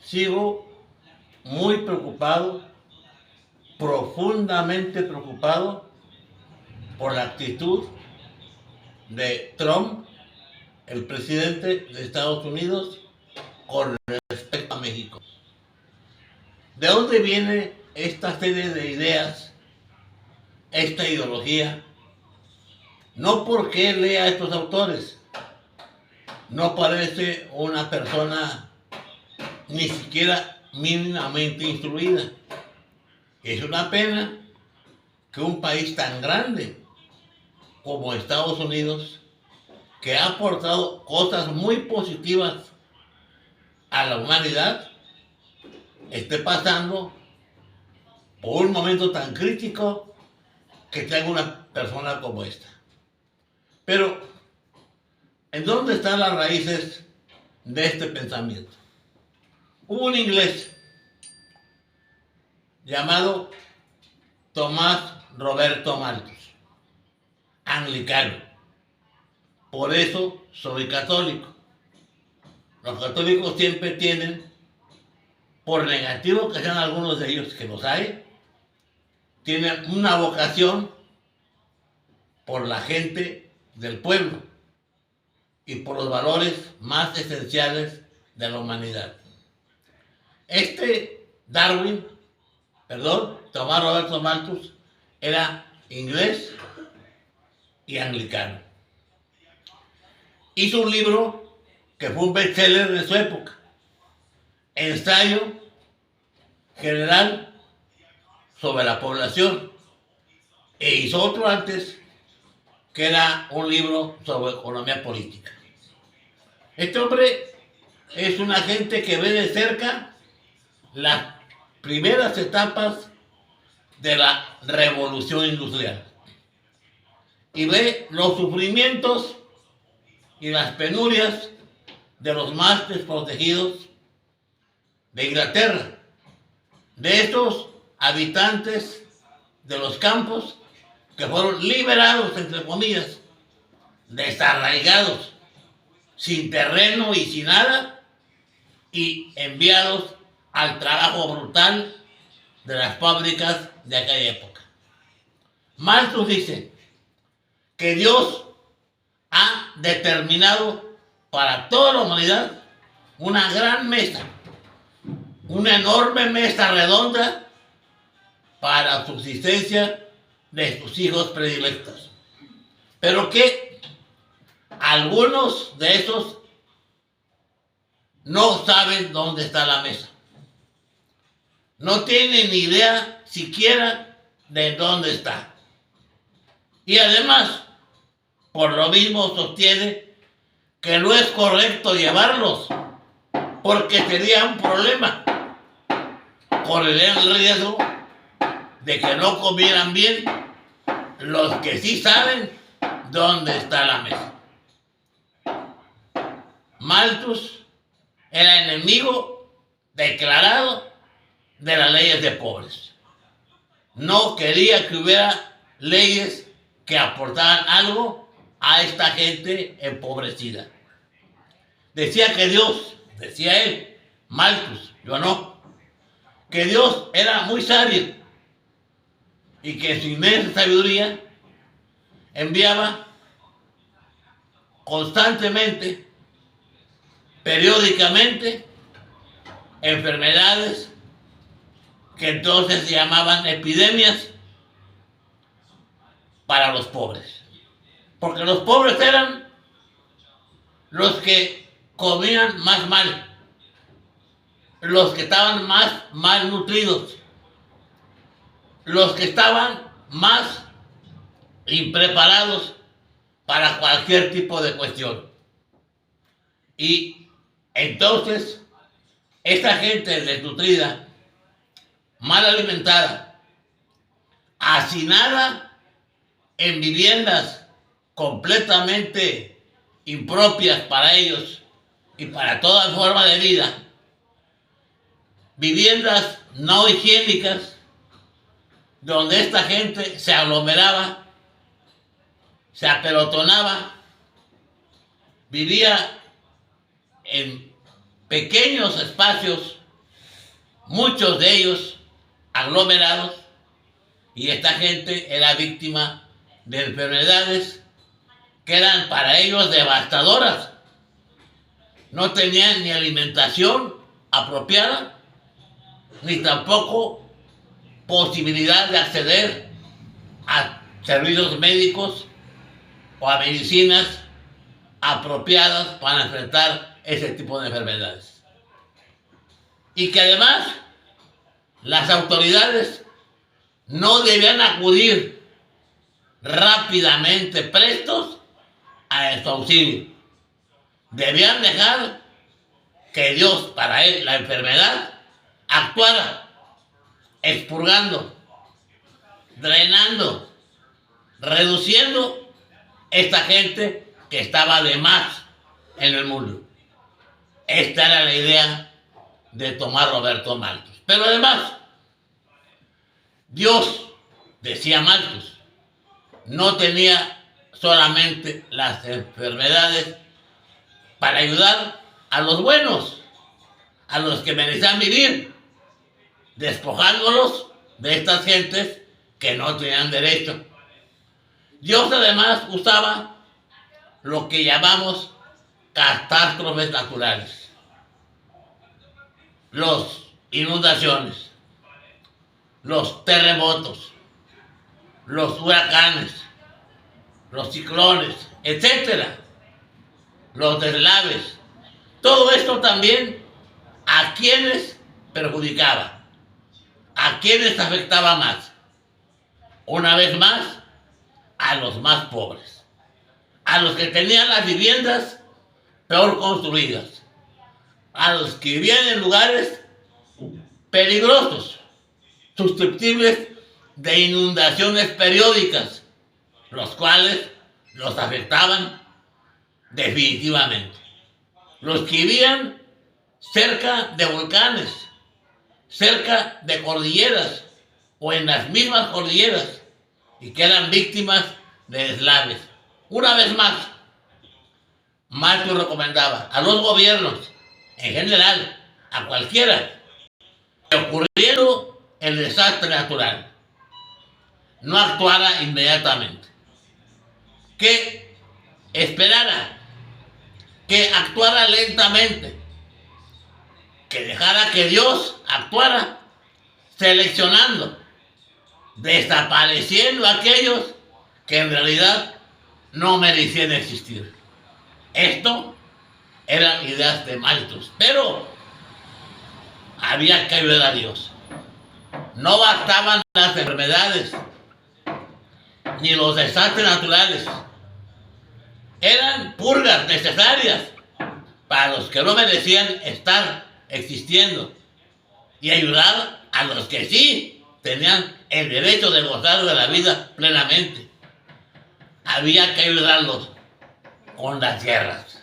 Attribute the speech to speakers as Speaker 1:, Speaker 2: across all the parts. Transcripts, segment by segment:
Speaker 1: sigo muy preocupado, profundamente preocupado por la actitud de Trump, el presidente de Estados Unidos, con respecto a México. ¿De dónde viene esta serie de ideas, esta ideología? No porque lea a estos autores, no parece una persona ni siquiera mínimamente instruida. Es una pena que un país tan grande como Estados Unidos, que ha aportado cosas muy positivas a la humanidad, esté pasando por un momento tan crítico que tenga una persona como esta. Pero, ¿en dónde están las raíces de este pensamiento? Hubo un inglés llamado Tomás Roberto Malthus, anglicano. Por eso soy católico. Los católicos siempre tienen, por negativo que sean algunos de ellos, que los hay, tienen una vocación por la gente del pueblo y por los valores más esenciales de la humanidad. Tomás Roberto Malthus, era inglés y anglicano. Hizo un libro que fue un bestseller de su época, Ensayo General sobre la Población, e hizo otro antes, que era un libro sobre economía política. Este hombre es una gente que ve de cerca las primeras etapas de la revolución industrial y ve los sufrimientos y las penurias de los más desprotegidos de Inglaterra, de estos habitantes de los campos que fueron liberados, entre comillas, desarraigados, sin terreno y sin nada, y enviados al trabajo brutal de las fábricas de aquella época. Malthus dice que Dios ha determinado para toda la humanidad una gran mesa, una enorme mesa redonda para la subsistencia de sus hijos predilectos. Pero que algunos de esos no saben dónde está la mesa. No tienen ni idea siquiera de dónde está. Y además, por lo mismo sostiene que no es correcto llevarlos, porque sería un problema. Correrían el riesgo de que no comieran bien los que sí saben dónde está la mesa. Malthus era enemigo declarado de las leyes de pobres. No quería que hubiera leyes que aportaran algo a esta gente empobrecida. Decía que Dios, decía él, Malthus, yo no, que Dios era muy sabio y que en su inmensa sabiduría enviaba constantemente, periódicamente, enfermedades que entonces se llamaban epidemias para los pobres. Porque los pobres eran los que comían más mal, los que estaban más malnutridos, los que estaban más impreparados para cualquier tipo de cuestión. Y entonces, esta gente desnutrida, mal alimentada, hacinada en viviendas completamente impropias para ellos y para toda forma de vida, viviendas no higiénicas, donde esta gente se aglomeraba, se apelotonaba, vivía en pequeños espacios muchos de ellos aglomerados, y esta gente era víctima de enfermedades que eran para ellos devastadoras. No tenían ni alimentación apropiada, ni tampoco posibilidad de acceder a servicios médicos o a medicinas apropiadas para enfrentar ese tipo de enfermedades. Y que además las autoridades no debían acudir rápidamente, prestos a su auxilio. Debían dejar que Dios, para él, la enfermedad, actuara, expurgando, drenando, reduciendo esta gente que estaba de más en el mundo. Esta era la idea de Tomás Roberto Malthus. Pero además, Dios, decía Malthus, no tenía solamente las enfermedades para ayudar a los buenos, a los que merecían vivir, despojándolos de estas gentes que no tenían derecho. Dios además usaba lo que llamamos catástrofes naturales, las inundaciones, los terremotos, los huracanes, los ciclones, etcétera, los deslaves. Todo esto también, ¿a quiénes perjudicaba? ¿A quiénes afectaba más? Una vez más, a los más pobres, a los que tenían las viviendas peor construidas, a los que vivían en lugares peligrosos, susceptibles de inundaciones periódicas, los cuales los afectaban definitivamente. Los que vivían cerca de volcanes, cerca de cordilleras o en las mismas cordilleras, y que eran víctimas de deslaves. Una vez más, Malthus recomendaba a los gobiernos, en general, a cualquiera, que ocurriendo el desastre natural, no actuara inmediatamente, que esperara, que actuara lentamente, que dejara que Dios actuara, seleccionando, desapareciendo a aquellos que en realidad no merecían existir. Esto eran ideas de Malthus, pero había que ayudar a Dios. No bastaban las enfermedades ni los desastres naturales. Eran purgas necesarias para los que no merecían estar existiendo, y ayudar a los que sí tenían el derecho de gozar de la vida plenamente. Había que ayudarlos con las guerras.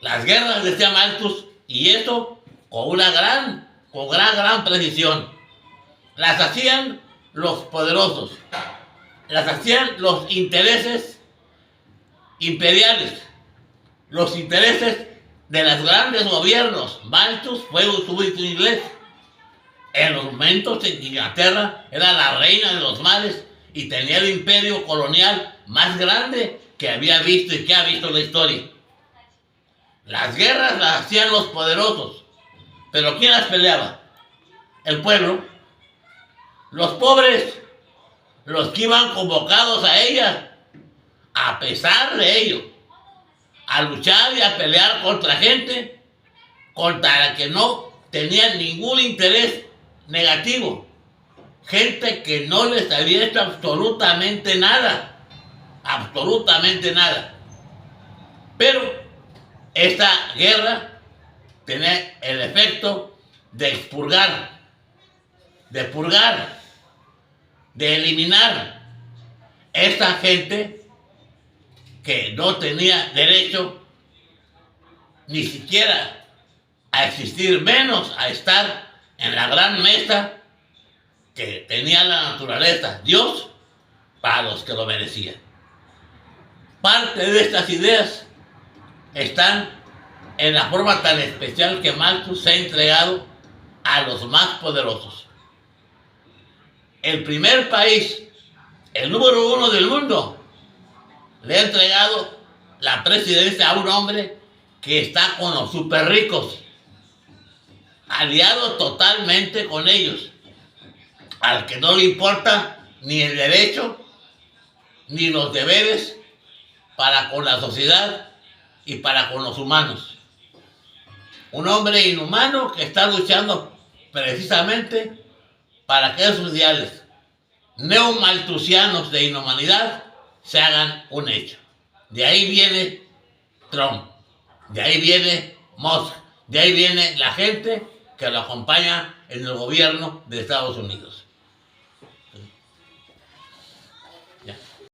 Speaker 1: Las guerras, decía Malthus, y eso con gran precisión. Las hacían los poderosos, las hacían los intereses imperiales, los intereses de los grandes gobiernos. Malthus fue un súbdito inglés. En los momentos en que Inglaterra era la reina de los mares y tenía el imperio colonial más grande que había visto y que ha visto la historia. Las guerras las hacían los poderosos, pero ¿quién las peleaba? El pueblo. Los pobres, los que iban convocados a ellas, a pesar de ello, a luchar y a pelear contra gente contra la que no tenían ningún interés negativo, gente que no les había hecho absolutamente nada, pero esta guerra tenía el efecto de expurgar, de purgar, de eliminar esta gente que no tenía derecho ni siquiera a existir, menos a estar en la gran mesa que tenía la naturaleza, Dios, para los que lo merecían. Parte de estas ideas están en la forma tan especial que Malthus se ha entregado a los más poderosos. El primer país, el número 1 del mundo, le ha entregado la presidencia a un hombre que está con los super ricos, aliado totalmente con ellos, al que no le importa ni el derecho ni los deberes para con la sociedad y para con los humanos. Un hombre inhumano que está luchando precisamente para que esos ideales neomalthusianos de inhumanidad se hagan un hecho. De ahí viene Trump, de ahí viene Musk, de ahí viene la gente que lo acompaña en el gobierno de Estados Unidos.